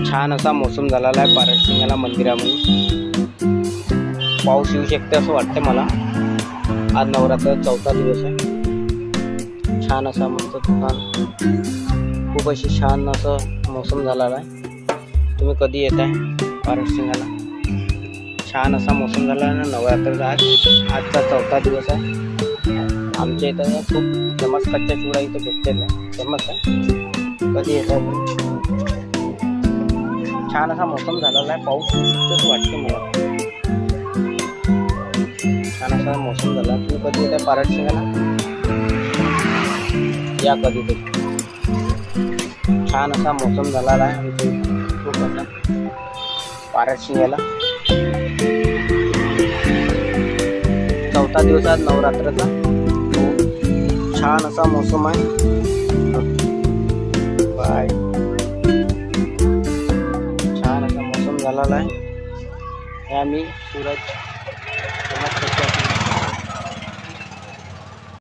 छान असा मोसम झालेला आहे पारडसिंगाला मंदिरामध्ये. पाऊस येऊ शकते असं वाटतं मला. आज नवरात्र 4था दिवस आहे. छान असा मस्त दुकान, खूप अशी छान असं मोसम झालेला आहे. तुम्ही कधी येत आहे पारडसिंगाला? छान असा मोसम झाला आहे ना नवरात्राचा. आजचा 4था दिवस आहे. आमच्या इथं खूप फेमस कच्चा चिवडा इथं भेटलेला आहे, फेमस आहे. कधी येत आहे? छान असा मोसम झालेला आहे. पाऊस येऊ वाटते मला. छान असा मोसम झाला. तुम्ही कधी येत आहे पारडसिंगाला? या कधीतरी. छान असा मोसम झालेला आहे आमच्या इथं खूप असा पारडसिंगाला. 4था दिवस आज नवरात्राचा. छान असा मोसम आहे. बाय. छान असा मोसम झालेला आहे. हे आम्ही सूरज